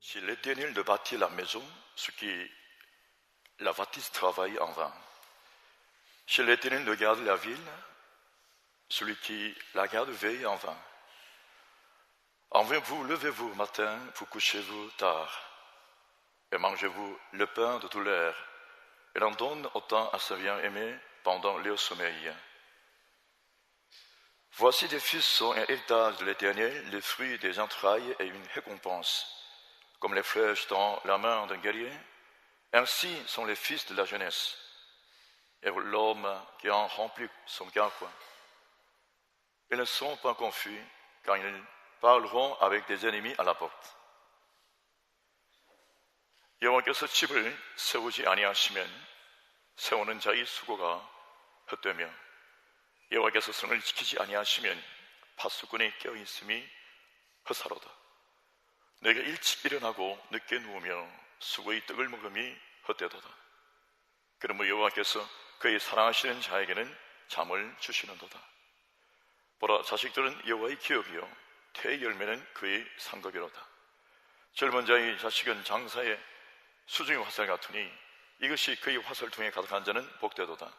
Si l'Éternel ne bâtit la maison, ceux qui la bâtissent travaillent en vain. Si l'Éternel ne garde la ville, celui qui la garde veille en vain. Enfin vous, levez-vous matin, vous couchez-vous tard, et mangez-vous le pain de douleur, et l'on donne autant à sa bien-aimé pendant le sommeil. Voici des fils sont un héritage de l'Éternel, les fruits des entrailles et une récompense. Comme les flèches dans la main d'un guerrier, ainsi sont les fils de la jeunesse, et l'homme qui en remplit son carquois. Ils ne sont pas confus quand ils parleront avec des ennemis à la porte. 여호와께서 집을 세우지 아니하시면 세우는 자의 수고가 헛되며 여호와께서 성을 지키지 아니하시면 파수꾼이 깨어있음이 헛사로다. 내가 일찍 일어나고 늦게 누우며 수고의 떡을 먹음이 헛되도다. 그러므로 여호와께서 그의 사랑하시는 자에게는 잠을 주시는도다. 보라, 자식들은 여호와의 기업이요 태의 열매는 그의 상급이로다. 젊은 자의 자식은 장사의 수중의 화살 같으니 이것이 그의 화살통에 가득한 자는 복되도다.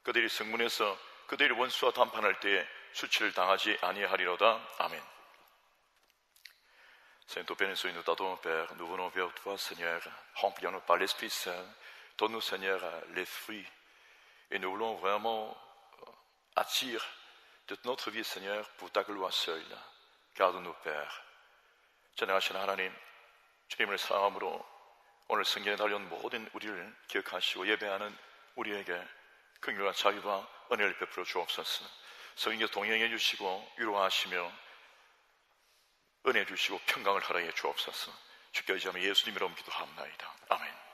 그들이 성문에서 그들의 원수와 담판할 때에 수치를 당하지 아니하리로다. 아멘. Saint au Père, nous t'adorons, Père, nous venons vers toi, Seigneur, remplis-nous par l'Esprit Saint, donne-nous, Seigneur, les fruits, et nous voulons vraiment attirer de notre vie, Seigneur, pour ta gloire seule. Garde-nous, Père. 전능하신 하나님, 주님을 사랑함으로 오늘 성경에 달려온 모든 우리를 기억하시고 예배하는 우리에게 긍휼과 자비와 은혜를 베풀어 주옵소서. 성령께서 동행해 주시고 위로하시며 은혜 주시고 평강을 허락해 주옵소서. 주께 의지하며 예수님 이름으로 기도합나이다. 아멘.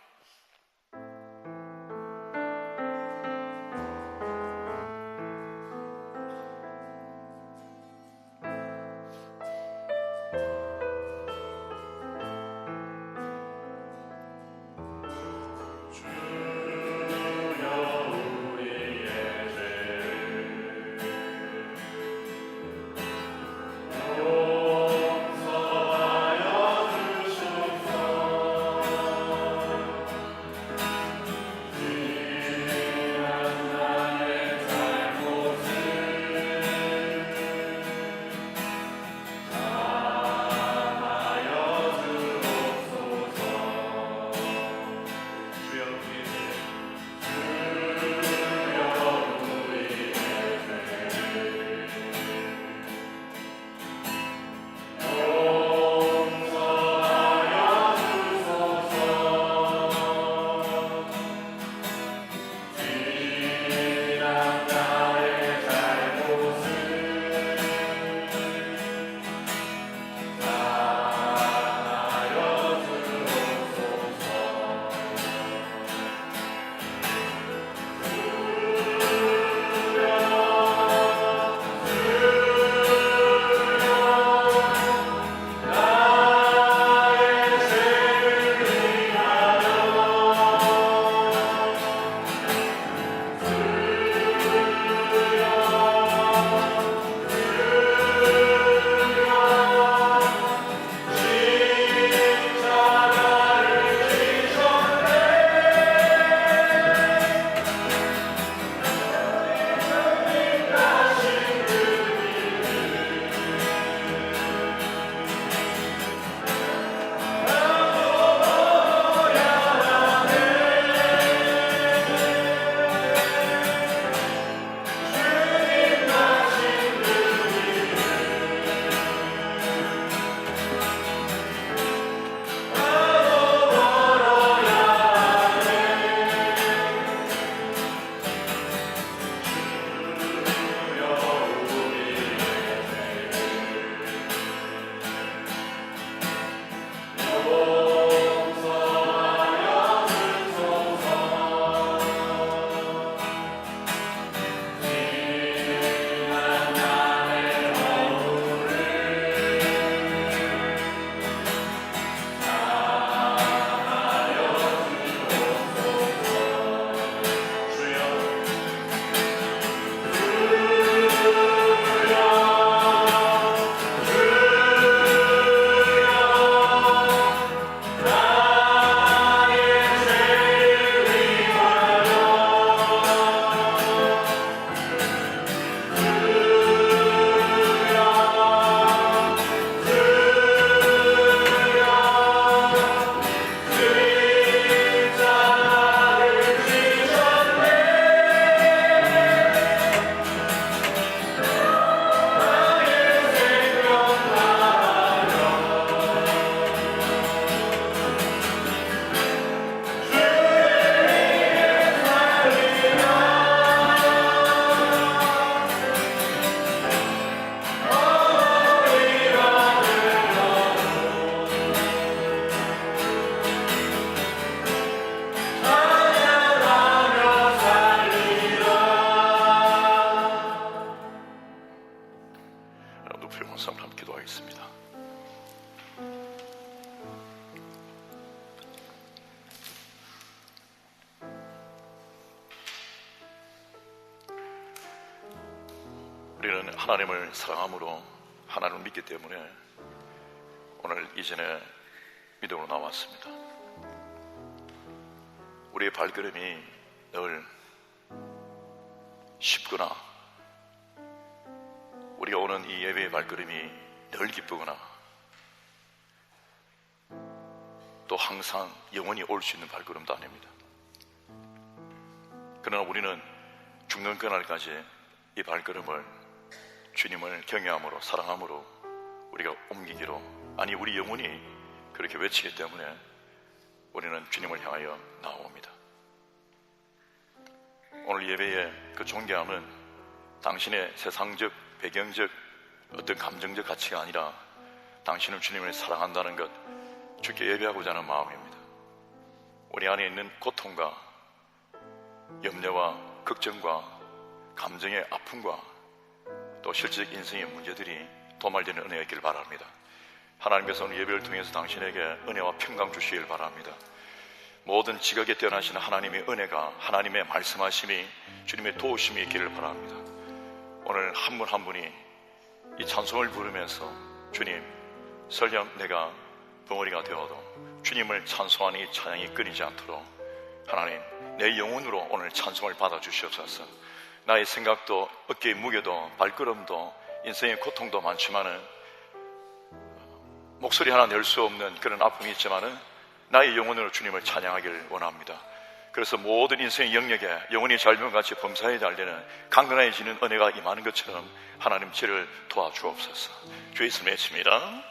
조용한 삶을 함께 기도하겠습니다. 우리는 하나님을 사랑함으로 하나님을 믿기 때문에 오늘 이전에 믿음으로 나왔습니다. 우리의 발걸음이 늘 쉽거나 우리가 오는 이 예배의 발걸음이 늘 기쁘거나 또 항상 영원히 올 수 있는 발걸음도 아닙니다. 그러나 우리는 죽는 그날까지 이 발걸음을 주님을 경외함으로 사랑함으로 우리가 옮기기로, 아니 우리 영혼이 그렇게 외치기 때문에 우리는 주님을 향하여 나옵니다. 오늘 예배의 그 존경함은 당신의 세상적, 배경적, 어떤 감정적 가치가 아니라 당신은 주님을 사랑한다는 것, 주께 예배하고자 하는 마음입니다. 우리 안에 있는 고통과 염려와 걱정과 감정의 아픔과 또 실제적 인생의 문제들이 도말되는 은혜가 있기를 바랍니다. 하나님께서 오늘 예배를 통해서 당신에게 은혜와 평강 주시길 바랍니다. 모든 지각에 뛰어나시는 하나님의 은혜가, 하나님의 말씀하심이, 주님의 도우심이 있기를 바랍니다. 오늘 한 분 한 분이 이 찬송을 부르면서 주님, 설령 내가 벙어리가 되어도 주님을 찬송하는 이 찬양이 끊이지 않도록 하나님, 내 영혼으로 오늘 찬송을 받아주시옵소서. 나의 생각도 어깨의 무게도 발걸음도 인생의 고통도 많지만은 목소리 하나 낼 수 없는 그런 아픔이 있지만은 나의 영혼으로 주님을 찬양하기를 원합니다. 그래서 모든 인생의 영역에 영혼이 잘못같이 범사에 달리는 강건해지는 은혜가 임하는 것처럼 하나님 저를 도와주옵소서. 주의 이름을 외칩니다.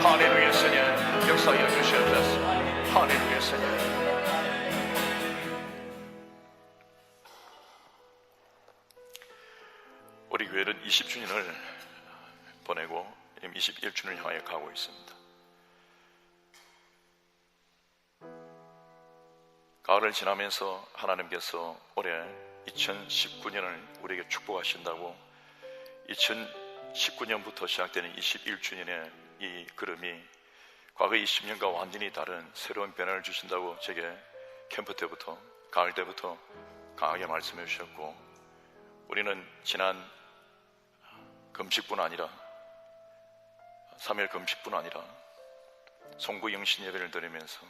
할렐루야 주님, 역사하여 주시옵소서. 할렐루야 주님. 우리 교회는 20주년을 보내고 21주년을 향하여 가고 있습니다. 가을을 지나면서 하나님께서 올해 2019년을 우리에게 축복하신다고 2019년부터 시작되는 21주년의 이 걸음이 과거 20년과 완전히 다른 새로운 변화를 주신다고 제게 캠프 때부터, 가을 때부터 강하게 말씀해 주셨고, 우리는 지난 금식뿐 아니라 3일 금식뿐 아니라 송구 영신 예배를 드리면서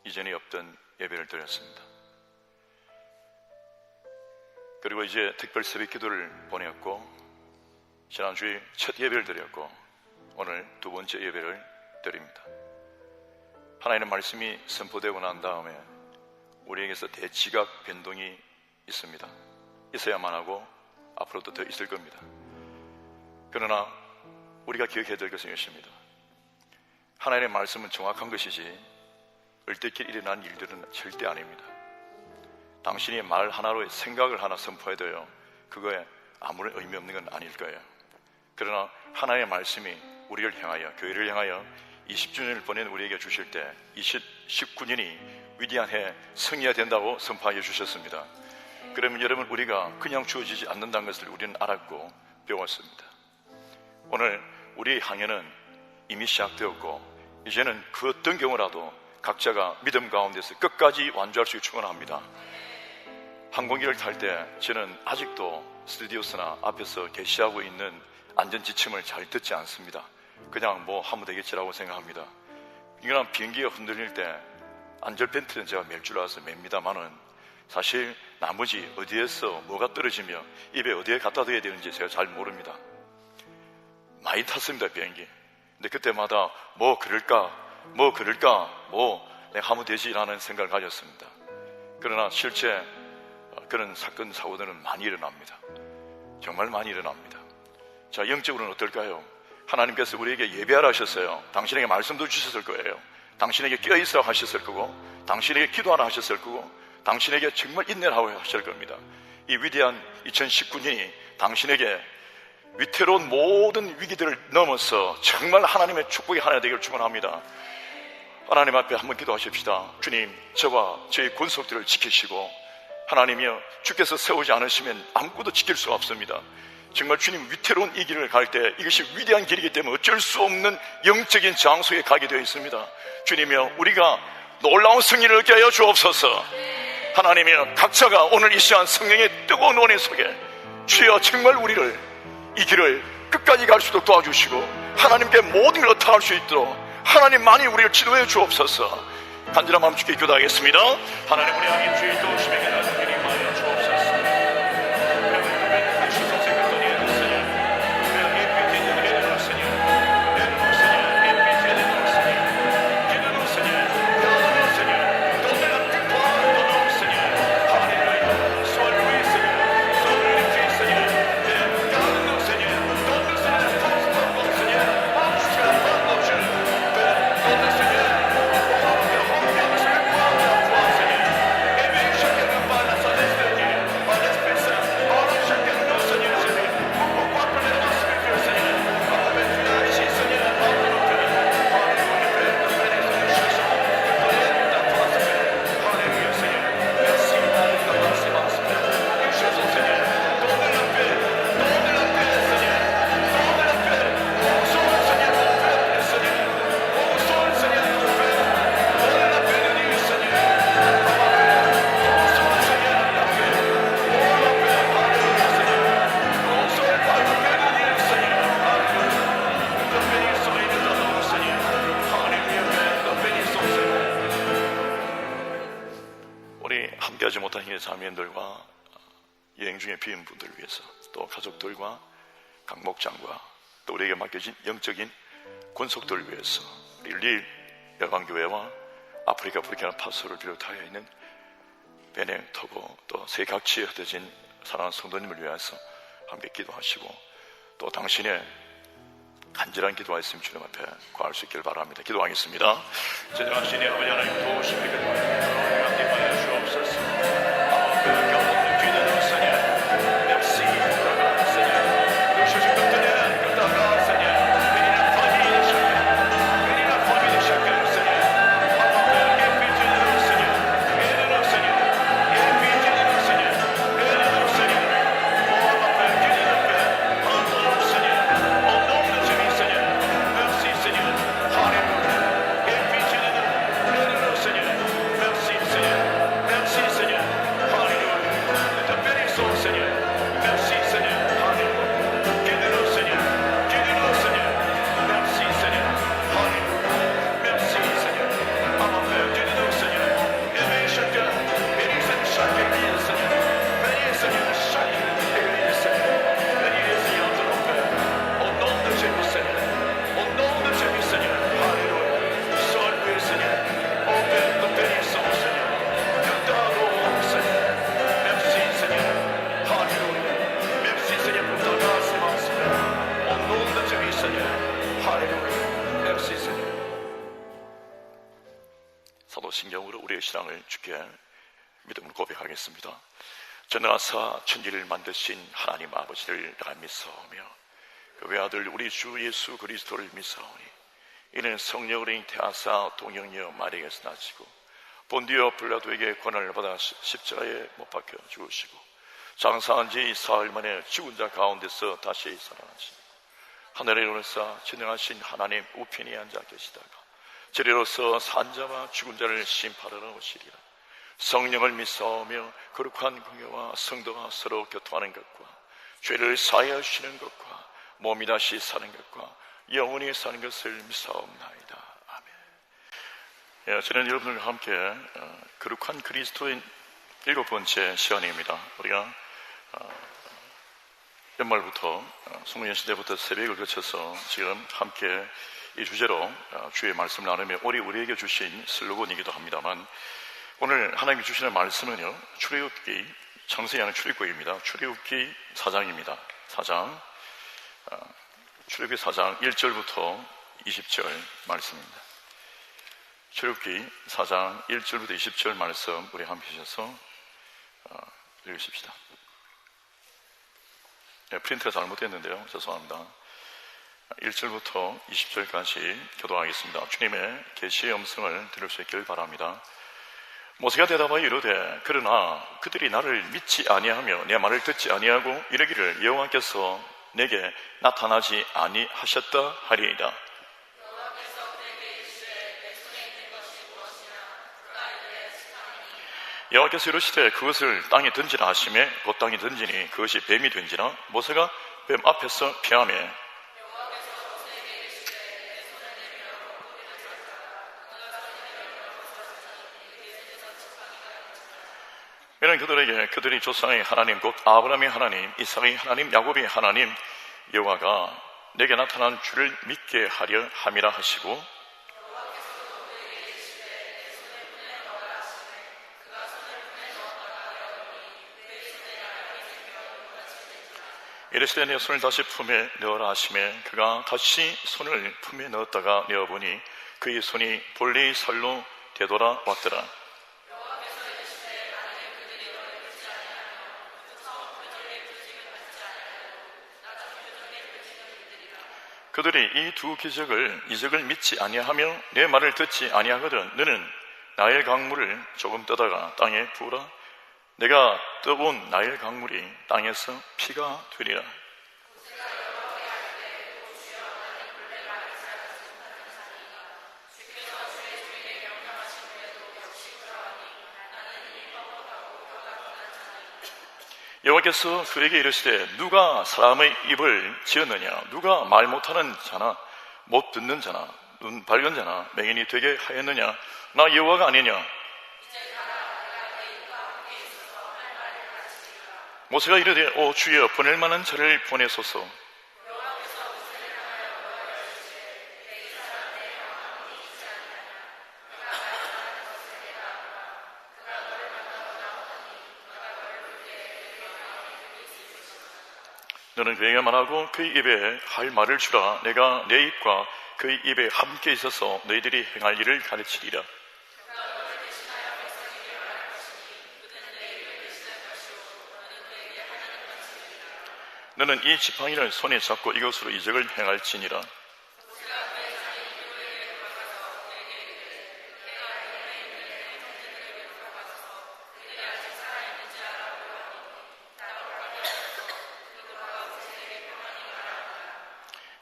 이전에 없던 예배를 드렸습니다. 그리고 이제 특별 새벽 기도를 보냈고, 지난주에 첫 예배를 드렸고 오늘 두 번째 예배를 드립니다. 하나님의 말씀이 선포되고 난 다음에 우리에게서 대지각 변동이 있습니다. 있어야만 하고 앞으로도 더 있을 겁니다. 그러나 우리가 기억해야 될 것은 이것입니다. 하나님의 말씀은 정확한 것이지 얼떨결 일어난 일들은 절대 아닙니다. 당신이 말 하나로 생각을 하나 선포해도요, 그거에 아무런 의미 없는 건 아닐 거예요. 그러나 하나님의 말씀이 우리를 향하여, 교회를 향하여 20주년을 보낸 우리에게 주실 때 2019년이 위대한 해, 승리해야 된다고 선포하여 주셨습니다. 그러면 여러분, 우리가 그냥 주어지지 않는다는 것을 우리는 알았고 배웠습니다. 오늘 우리의 항해는 이미 시작되었고 이제는 그 어떤 경우라도 각자가 믿음 가운데서 끝까지 완주할 수 있게 축원합니다. 항공기를 탈 때 저는 아직도 스튜디오스나 앞에서 게시하고 있는 안전지침을 잘 듣지 않습니다. 그냥 뭐 하면 되겠지라고 생각합니다. 이거는 비행기가 흔들릴 때 안전벨트는 제가 맬 줄 알아서 맵니다만은 사실 나머지 어디에서 뭐가 떨어지며 입에 어디에 갖다 대야 되는지 제가 잘 모릅니다. 많이 탔습니다, 비행기. 근데 그때마다 뭐 그럴까 내가 하면 되지라는 생각을 가졌습니다. 그러나 실제 그런 사건 사고들은 많이 일어납니다. 정말 많이 일어납니다. 자, 영적으로는 어떨까요? 하나님께서 우리에게 예배하라 하셨어요. 당신에게 말씀도 주셨을 거예요. 당신에게 깨어있으라 하셨을 거고, 당신에게 기도하라 하셨을 거고, 당신에게 정말 인내하라고 하실 겁니다. 이 위대한 2019년이 당신에게 위태로운 모든 위기들을 넘어서 정말 하나님의 축복의 한 해 되기를 축원합니다. 하나님 앞에 한번 기도하십시다. 주님, 저와 저희 군속들을 지키시고, 하나님이여, 주께서 세우지 않으시면 아무것도 지킬 수가 없습니다. 정말 주님 위태로운 이 길을 갈 때 이것이 위대한 길이기 때문에 어쩔 수 없는 영적인 장소에 가게 되어 있습니다. 주님이여, 우리가 놀라운 승리를 얻게 하여 주옵소서. 하나님이여, 각자가 오늘 이 시간 성령의 뜨거운 원의 속에 주여 정말 우리를 이 길을 끝까지 갈 수 있도록 도와주시고 하나님께 모든 걸 의탁할 수 있도록 하나님만이 우리를 지도해 주옵소서. 간절한 마음 주께 기도하겠습니다. 하나님, 우리 향해 주의 도우심에게 나서 길이 많이 주옵소서. 함께하지 못한 희의 자매들과 여행 중에 비인 분들을 위해서, 또 가족들과 각 목장과 또 우리에게 맡겨진 영적인 군속들을 위해서, 우리 릴 열방교회와 아프리카 부르키나 파소를 비롯하여 있는 베냉, 토고, 또 세계 각지에 흩어진 사랑하는 성도님을 위해서 함께 기도하시고, 또 당신의 간절한 기도가 있으면 주님 앞에 구할 수 있기를 바랍니다. 기도하겠습니다. 전능하신 아버지 하나님, 도우심을 기도하여 함께 하여 주옵소서. 사도신경으로 우리의 신앙을 주께 믿음을 고백하겠습니다. 전능하사 천지를 만드신 하나님 아버지를 내가 믿사오며 그 외아들 우리 주 예수 그리스도를 믿사오니 이는 성령으로 잉태하사 동정녀 마리아에서 나시고 본디오 빌라도에게 권한을 받아 십자가에 못 박혀 죽으시고 장사한 지 사흘 만에 죽은 자 가운데서 다시 살아나시니 하늘에 오르사 전능하신 하나님 우편에 앉아 계시다가 저리로서 산자와 죽은 자를 심판하러 오시리라. 성령을 믿사오며 거룩한 공예와 성도가 서로 교통하는 것과 죄를 사하여 주시는 것과 몸이 다시 사는 것과 영원히 사는 것을 믿사옵나이다. 아멘. 저는 여러분들과 함께 거룩한 그리스도인 7번째 시간입니다. 우리가 연말부터 송년 시대부터 새벽을 거쳐서 지금 함께 이 주제로 주의 말씀을 나누며 우리에게 주신 슬로건이기도 합니다만, 오늘 하나님이 주시는 말씀은요, 출애굽기, 창세기 하는 출애굽기입니다. 출애굽기 4장입니다. 4장, 출애굽기 4장 1절부터 20절 말씀입니다. 출애굽기 4장 1절부터 20절 말씀 우리 함께 하셔서 읽으십시다. 프린트가 잘못됐는데요, 죄송합니다. 1절부터 20절까지 교도하겠습니다. 주님의 계시의 음성을 들을 수 있기를 바랍니다. 모세가 대답하여 이르되 그러나 그들이 나를 믿지 아니하며 내 말을 듣지 아니하고 이르기를 여호와께서 내게 나타나지 아니하셨다 하리이다. 여호와께서 이르시되 그것을 땅에 던지라 하시매 곧 땅에 던지니 그것이 뱀이 된지라 모세가 뱀 앞에서 피하매 이는 그들에게 그들이 조상의 하나님 곧 아브라함의 하나님 이삭의 하나님 야곱의 하나님 여호와가 내게 나타난 주를 믿게 하려 함이라 하시고, 이르시되 내 손을 다시 품에 넣어라 하시매 그가 다시 손을 품에 넣었다가 내어보니 그의 손이 본래의 살로 되돌아왔더라. 그들이 이 두 이적을 믿지 아니하며 내 말을 듣지 아니하거든 너는 나일 강물을 조금 떠다가 땅에 부으라. 내가 떠본 나일 강물이 땅에서 피가 되리라. 여호와께서 그에게 이르시되 누가 사람의 입을 지었느냐? 누가 말 못하는 자나 못 듣는 자나 눈 밝은 자나 맹인이 되게 하였느냐? 나 여호와가 아니냐? 모세가 이르되 오 주여 보낼 만한 자를 보내소서. 너는 그에게 말하고 그의 입에 할 말을 주라. 내가 내 입과 그의 입에 함께 있어서 너희들이 행할 일을 가르치리라. 너는 이 지팡이를 손에 잡고 이것으로 이적을 행할지니라.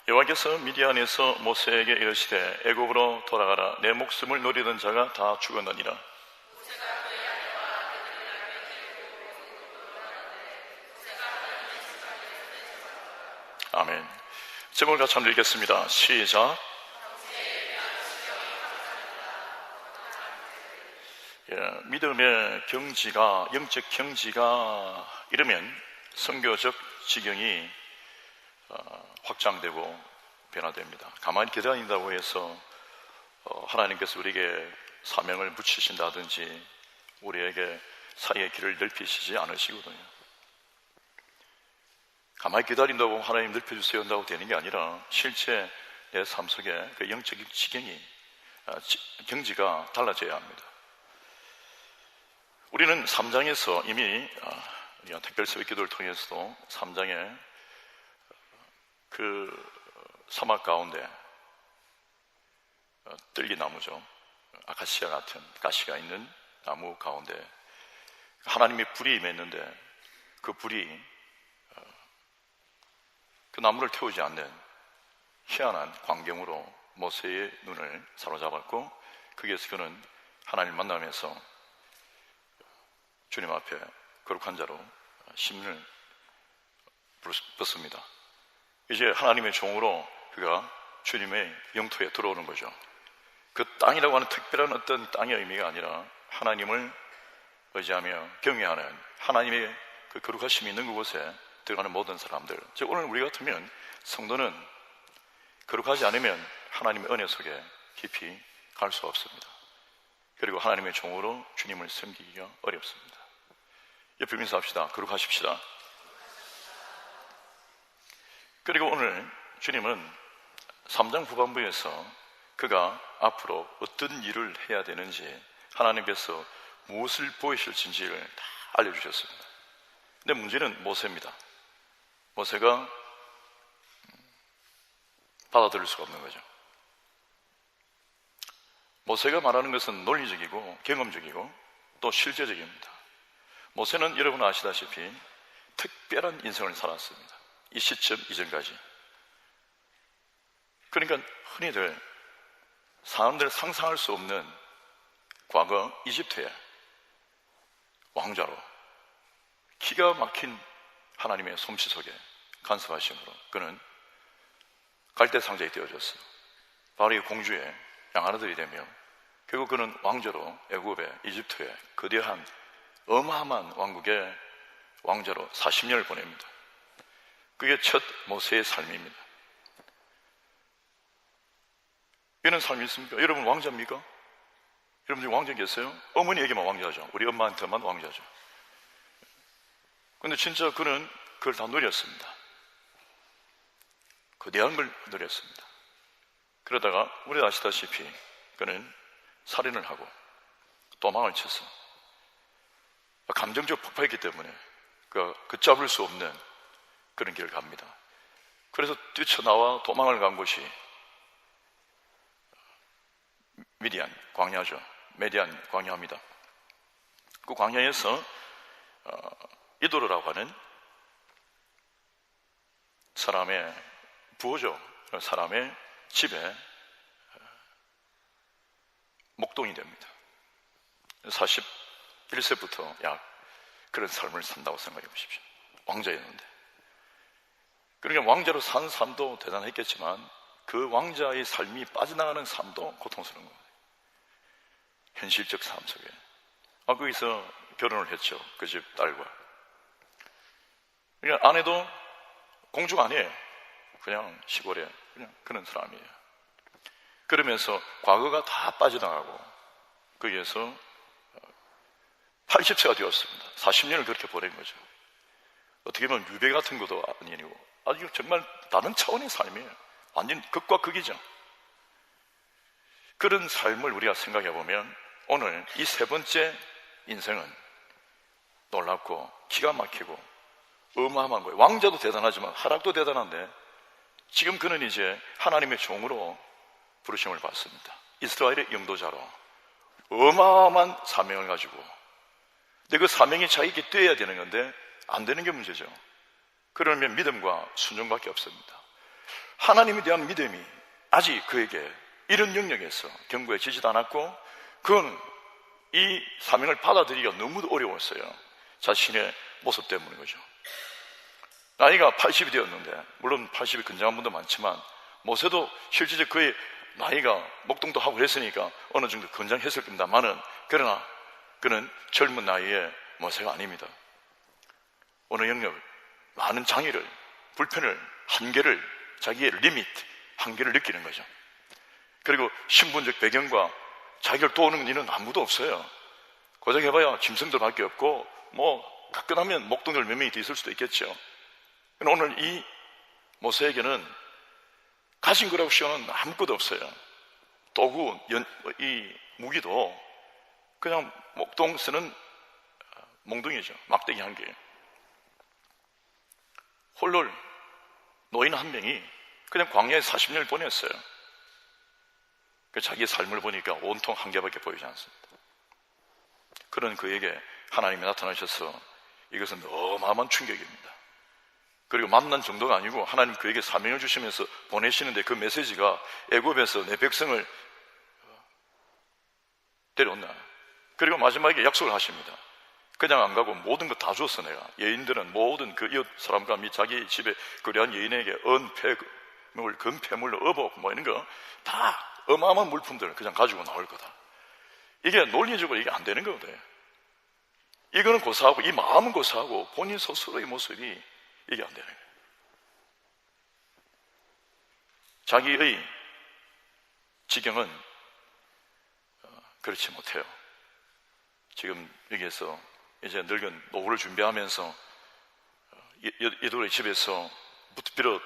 여호와께서 미디안에서 모세에게 이르시되 애굽으로 돌아가라. 내 목숨을 노리던 자가 다 죽었느니라. 아멘. 제목을 같이 한번 읽겠습니다. 시작. 믿음의 경지가, 영적 경지가 이르면 선교적 지경이 확장되고 변화됩니다. 가만히 기다린다고 해서 하나님께서 우리에게 사명을 붙이신다든지 우리에게 사이의 길을 넓히시지 않으시거든요. 가만히 기다린다고 하나님 넓혀주세요 한다고 되는 게 아니라 실제 내 삶 속에 그 영적 지경이 경지가 달라져야 합니다. 우리는 3장에서 이미 우리가 특별서의 기도를 통해서도 3장에 그 사막 가운데 뜰기나무죠. 아카시아 같은 가시가 있는 나무 가운데 하나님의 불이 임했는데 그 불이 그 나무를 태우지 않는 희한한 광경으로 모세의 눈을 사로잡았고, 거기에서 그는 하나님 만나면서 주님 앞에 거룩한 자로 시민을 벗습니다. 이제 하나님의 종으로 그가 주님의 영토에 들어오는 거죠. 그 땅이라고 하는 특별한 어떤 땅의 의미가 아니라 하나님을 의지하며 경외하는 하나님의 그 거룩하심이 있는 그곳에 들어가는 모든 사람들, 즉 오늘 우리 같으면 성도는 거룩하지 않으면 하나님의 은혜 속에 깊이 갈 수 없습니다. 그리고 하나님의 종으로 주님을 섬기기가 어렵습니다. 옆에 인사합시다. 거룩하십시다. 그리고 오늘 주님은 3장 후반부에서 그가 앞으로 어떤 일을 해야 되는지, 하나님께서 무엇을 보이실지를 다 알려주셨습니다. 근데 문제는 모세입니다. 모세가 받아들일 수가 없는 거죠. 모세가 말하는 것은 논리적이고 경험적이고 또 실제적입니다. 모세는 여러분 아시다시피 특별한 인생을 살았습니다. 이 시점 이전까지. 그러니까 흔히들 사람들 상상할 수 없는 과거 이집트의 왕자로 기가 막힌 하나님의 솜씨 속에 간섭하심으로 그는 갈대상자에 띄워졌어요. 바로 이 공주의 양아들이 되며 결국 그는 왕자로 애굽의 이집트의 거대한 어마어마한 왕국의 왕자로 40년을 보냅니다. 그게 첫 모세의 삶입니다. 이런 삶이 있습니까? 여러분 왕자입니까? 여러분 중에 왕자 계세요? 어머니에게만 왕자죠. 우리 엄마한테만 왕자죠. 근데 진짜 그는 그걸 다 누렸습니다. 거대한 걸 누렸습니다. 그러다가 우리 아시다시피 그는 살인을 하고 도망을 쳐서 감정적 폭발했기 때문에 걷잡을 수 없는 그런 길을 갑니다. 그래서 뛰쳐나와 도망을 간 곳이 미디안 광야죠. 메디안 광야입니다. 그 광야에서 이도르라고 하는 사람의 부호죠. 사람의 집에 목동이 됩니다. 41세부터 약 그런 삶을 산다고 생각해 보십시오. 왕자였는데. 그러니까 왕자로 산 삶도 대단했겠지만 그 왕자의 삶이 빠져나가는 삶도 고통스러운 거예요. 현실적 삶 속에. 거기서 결혼을 했죠. 그 집 딸과. 그러니까 아내도 공주가 아니에요. 그냥 시골에 그냥 그런 사람이에요. 그러면서 과거가 다 빠져나가고 거기에서 80세가 되었습니다. 40년을 그렇게 보낸 거죠. 어떻게 보면 유배 같은 것도 아니고 아주 정말 다른 차원의 삶이에요. 완전 극과 극이죠. 그런 삶을 우리가 생각해 보면 오늘 이 세 번째 인생은 놀랍고 기가 막히고 어마어마한 거예요. 왕자도 대단하지만 하락도 대단한데 지금 그는 이제 하나님의 종으로 부르심을 받습니다. 이스라엘의 영도자로 어마어마한 사명을 가지고, 근데 그 사명이 자기에게 떼야 되는 건데 안 되는 게 문제죠. 그러면 믿음과 순종밖에 없습니다. 하나님에 대한 믿음이 아직 그에게 이런 영역에서 견고해지지도 않았고 그건 이 사명을 받아들이기가 너무 어려웠어요. 자신의 모습 때문인 거죠. 나이가 80이 되었는데, 물론 80이 근장한 분도 많지만 모세도 실질적으로 그의 나이가 목동도 하고 그랬으니까 어느 정도 건장했을 겁니다만은, 그러나 그는 젊은 나이에 모세가 아닙니다. 어느 영역, 많은 장애를, 불편을, 한계를, 자기의 리미트, 한계를 느끼는 거죠. 그리고 신분적 배경과 자기를 도우는 이는 아무도 없어요. 고생해봐야 짐승들밖에 없고 가끔하면 목동들 몇 명이 더 있을 수도 있겠죠. 오늘 이 모세에게는 가진 거라고 시험은 아무것도 없어요. 도구, 이 무기도 그냥 목동 쓰는 몽둥이죠. 막대기 한 개. 홀로 노인 한 명이 그냥 광야에 40년을 보냈어요. 자기의 삶을 보니까 온통 한 개밖에 보이지 않습니다. 그런 그에게 하나님이 나타나셔서 이것은 어마어마한 충격입니다. 그리고 만난 정도가 아니고 하나님 그에게 사명을 주시면서 보내시는데 그 메시지가 애굽에서 내 백성을 데려온다. 그리고 마지막에 약속을 하십니다. 그냥 안 가고 모든 거 다 줬어. 내가 여인들은 모든 그 이웃 사람과 및 자기 집에 거래한 여인에게 은폐물, 금폐물로 어복 뭐 이런 거 다 어마어마한 물품들을 그냥 가지고 나올 거다. 이게 논리적으로 이게 안 되는 거거든. 이거는 고사하고 이 마음은 고사하고 본인 스스로의 모습이 이게 안 되는 거예요. 자기의 지경은 그렇지 못해요. 지금 여기에서 이제 늙은 노후를 준비하면서 이들의 집에서 부트비롯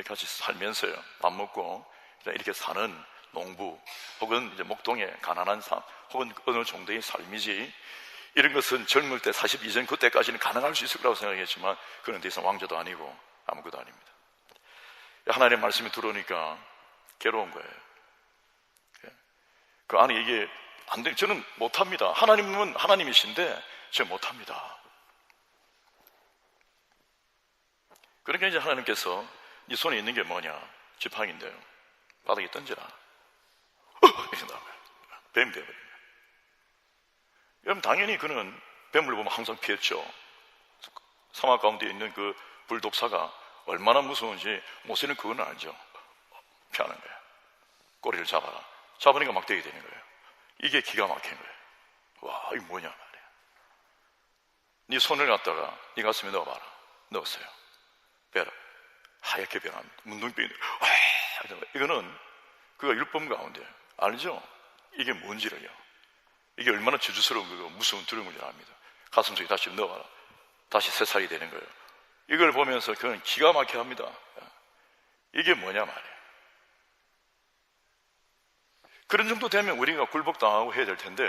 같이 살면서요, 밥 먹고 이렇게 사는 농부 혹은 이제 목동의 가난한 삶 혹은 어느 정도의 삶이지, 이런 것은 젊을 때 40 이전 그때까지는 가능할 수 있을 거라고 생각했지만 그런 데 이상 왕자도 아니고 아무것도 아닙니다. 하나님의 말씀이 들어오니까 괴로운 거예요. 그 안에 이게 안 돼. 저는 못합니다. 하나님은 하나님이신데 제가 못합니다. 그러니까 이제 하나님께서 네 손에 있는 게 뭐냐? 지팡이인데요, 바닥에 던져라. 이렇게 나와요. 뱀이 되어버립니다. 여러분, 당연히 그는 뱀을 보면 항상 피했죠. 사막 가운데 있는 그 불독사가 얼마나 무서운지 모세는 그건 알죠. 피하는 거예요. 꼬리를 잡아라. 잡으니까 막대기 되는 거예요. 이게 기가 막힌 거예요. 와, 이게 뭐냐 말이야. 네 손을 갖다가 네 가슴에 넣어봐라. 넣었어요. 빼라. 하얗게 변한 문둥병이. 이거는 그가 율법 가운데 알죠? 이게 뭔지를요. 이게 얼마나 저주스러운 거고 무서운 두려운 줄 압니다. 가슴속에 다시 넣어봐라. 다시 새살이 되는 거예요. 이걸 보면서 그는 기가 막혀 합니다. 이게 뭐냐 말이에요. 그런 정도 되면 우리가 굴복당하고 해야 될 텐데,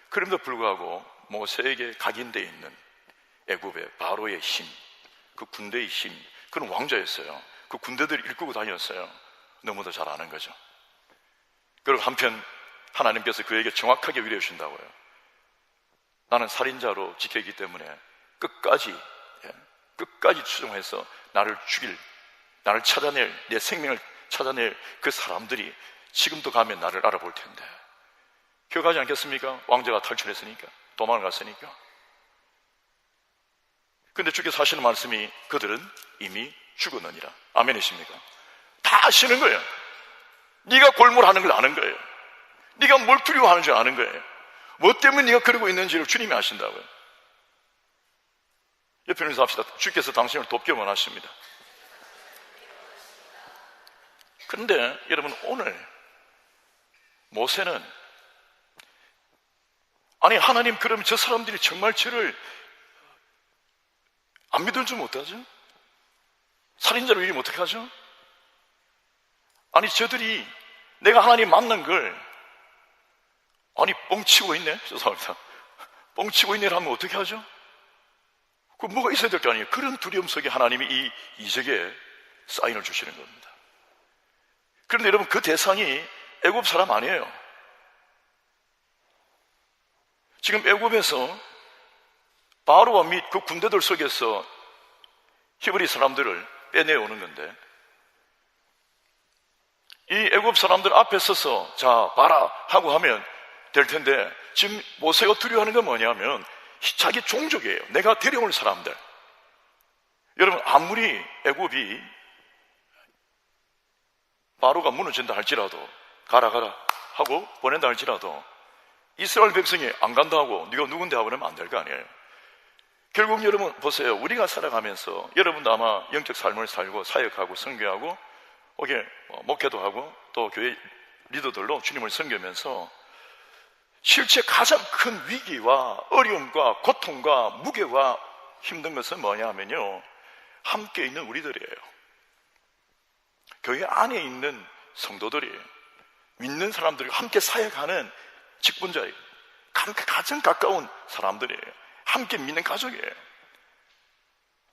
그럼에도 불구하고 모세에게 각인되어 있는 애굽의 바로의 힘, 그 군대의 힘, 그런 왕자였어요. 그 군대들을 일구고 다녔어요. 너무도 잘 아는 거죠. 그리고 한편 하나님께서 그에게 정확하게 위로해 주신다고요. 나는 살인자로 지켜있기 때문에 끝까지 추종해서 나를 죽일, 나를 찾아낼, 내 생명을 찾아낼 그 사람들이 지금도 가면 나를 알아볼 텐데. 기억하지 않겠습니까? 왕자가 탈출했으니까, 도망을 갔으니까. 근데 주께서 하시는 말씀이 그들은 이미 죽었느니라. 아멘이십니까? 다 아시는 거예요. 네가 골몰하는 걸 아는 거예요. 네가 뭘 두려워하는 줄 아는 거예요. 뭐 때문에 네가 그러고 있는지를 주님이 아신다고요. 옆에 있는 합시다. 주께서 당신을 돕기 원하십니다. 그런데 여러분, 오늘 모세는, 아니 하나님, 그러면 저 사람들이 정말 저를 안 믿은 줄 못하죠? 살인자로 여기면 어떻게 하죠? 아니 저들이 내가 하나님 만난 걸 아니 뻥치고 있네? 죄송합니다. 뻥치고 있네 하면 어떻게 하죠? 그 뭐가 있어야 될 거 아니에요? 그런 두려움 속에 하나님이 이 이적에 사인을 주시는 겁니다. 그런데 여러분, 그 대상이 애굽 사람 아니에요. 지금 애굽에서 바로와 및 그 군대들 속에서 히브리 사람들을 빼내오는 건데, 이 애굽 사람들 앞에 서서 자 봐라 하고 하면 될 텐데, 지금 모세가 두려워하는 건 뭐냐면 자기 종족이에요. 내가 데려올 사람들. 여러분, 아무리 애굽이 바로가 무너진다 할지라도, 가라 하고 보낸다 할지라도 이스라엘 백성이 안 간다 하고 네가 누군데 하고 그러면 안 될 거 아니에요. 결국 여러분 보세요. 우리가 살아가면서 여러분도 아마 영적 삶을 살고 사역하고 선교하고 목회도 하고 또 교회 리더들로 주님을 섬기면서 실제 가장 큰 위기와 어려움과 고통과 무게와 힘든 것은 뭐냐 하면요, 함께 있는 우리들이에요. 교회 안에 있는 성도들이에요. 믿는 사람들이 함께 사역하는 직분자예요. 가장 가까운 사람들이에요. 함께 믿는 가족이에요.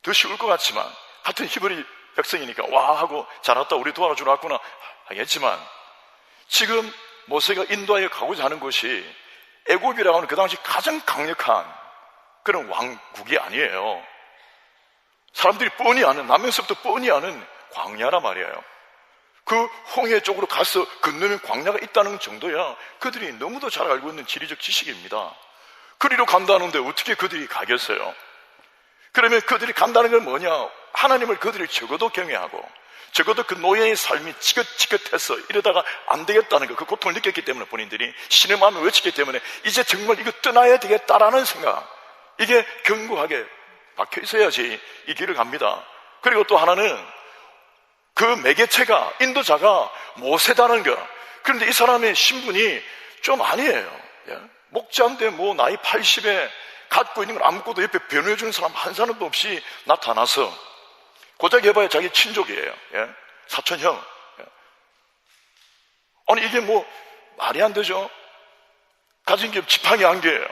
더 쉬울 것 같지만, 같은 히브리 백성이니까 와 하고 잘 왔다, 우리 도와주러 왔구나 하겠지만, 지금 모세가 인도하여 가고자 하는 곳이 애굽이라고 하는 그 당시 가장 강력한 그런 왕국이 아니에요. 사람들이 뻔히 아는, 나면서부터 뻔히 아는 광야란 말이에요. 그 홍해 쪽으로 가서 건너면 광야가 있다는 정도야 그들이 너무도 잘 알고 있는 지리적 지식입니다. 그리로 간다는데 어떻게 그들이 가겠어요? 그러면 그들이 간다는 건 뭐냐? 하나님을 그들이 적어도 경외하고 적어도 그 노예의 삶이 지긋지긋해서 이러다가 안 되겠다는 거, 그 고통을 느꼈기 때문에 본인들이 신의 마음을 외쳤기 때문에 이제 정말 이거 떠나야 되겠다라는 생각, 이게 견고하게 박혀 있어야지 이 길을 갑니다. 그리고 또 하나는 그 매개체가, 인도자가 모세다는 거. 그런데 이 사람의 신분이 좀 아니에요. 목자인데 뭐 나이 80에 갖고 있는 걸 아무것도 옆에 변호해주는 사람 한 사람도 없이 나타나서 고작 해봐야 자기 친족이에요. 사촌형. 아니 이게 뭐 말이 안 되죠. 가진 게 지팡이 한 개예요.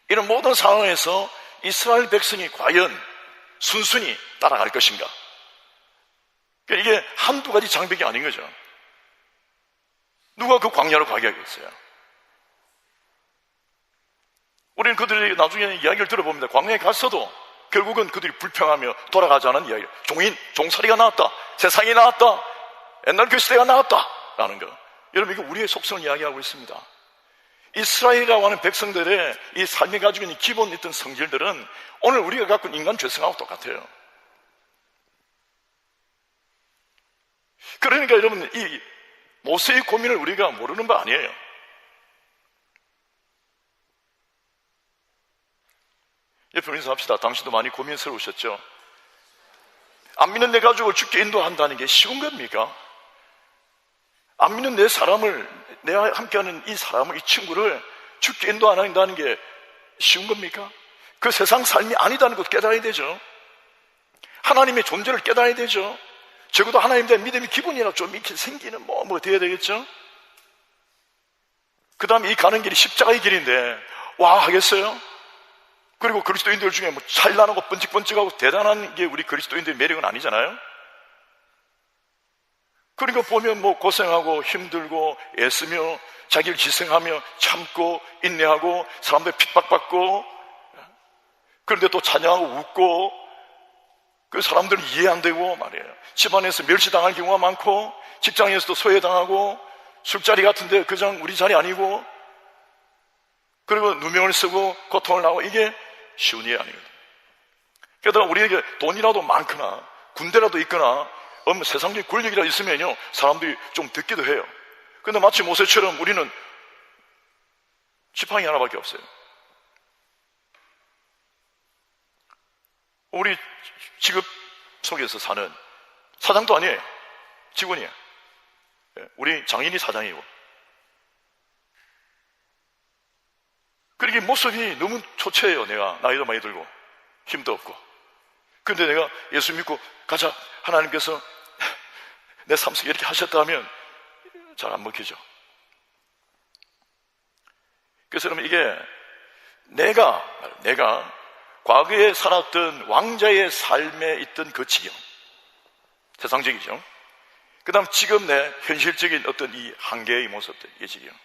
이런 모든 상황에서 이스라엘 백성이 과연 순순히 따라갈 것인가? 이게 한두 가지 장벽이 아닌 거죠. 누가 그 광야로 가게 하겠어요? 우리는 그들의 나중에 이야기를 들어봅니다. 광야에 갔어도 결국은 그들이 불평하며 돌아가자는 이야기. 종살이가 나왔다. 세상이 나왔다. 옛날 그 시대가 나왔다. 라는 거. 여러분, 이거 우리의 속성을 이야기하고 있습니다. 이스라엘이라고 하는 백성들의 이 삶이 가지고 있는 기본 있던 성질들은 오늘 우리가 갖고 있는 인간 죄성하고 똑같아요. 그러니까 여러분, 이 모세의 고민을 우리가 모르는 바 아니에요. 옆에 인사합시다. 당신도 많이 고민스러우셨죠? 안 믿는 내 가족을 죽게 인도한다는 게 쉬운 겁니까? 안 믿는 내 사람을, 내가 함께하는 이 사람을, 이 친구를 죽게 인도 안 한다는 게 쉬운 겁니까? 그 세상 삶이 아니다는 것 깨달아야 되죠. 하나님의 존재를 깨달아야 되죠. 적어도 하나님에 대한 믿음이 기본이라도 좀 이렇게 생기는 뭐 돼야 되겠죠? 그 다음에 이 가는 길이 십자가의 길인데 와 하겠어요? 그리고 그리스도인들 중에 뭐 찬란하고 번쩍번쩍하고 대단한 게 우리 그리스도인들의 매력은 아니잖아요? 그러니까 보면 뭐 고생하고 힘들고 애쓰며 자기를 기생하며 참고 인내하고 사람들 핍박받고, 그런데 또 찬양하고 웃고, 그 사람들은 이해 안 되고 말이에요. 집안에서 멸시당할 경우가 많고, 직장에서도 소외당하고, 술자리 같은데 그냥 우리 자리 아니고, 그리고 누명을 쓰고 고통을 나고, 이게 쉬운 일이 아니거든요. 게다가 우리에게 돈이라도 많거나 군대라도 있거나 세상적인 권력이라도 있으면요, 사람들이 좀 듣기도 해요. 근데 마치 모세처럼 우리는 지팡이 하나밖에 없어요. 우리 직업 속에서 사는 사장도 아니에요. 직원이에요. 우리 장인이 사장이고. 그렇게 모습이 너무 초췌해요. 내가 나이도 많이 들고 힘도 없고. 근데 내가 예수 믿고 가자, 하나님께서 내 삶 속에 이렇게 하셨다면 잘 안 먹히죠. 그래서 여러분, 이게 내가 과거에 살았던 왕자의 삶에 있던 그 지경, 세상적이죠. 그 다음 지금 내 현실적인 어떤 이 한계의 모습들, 이 지경.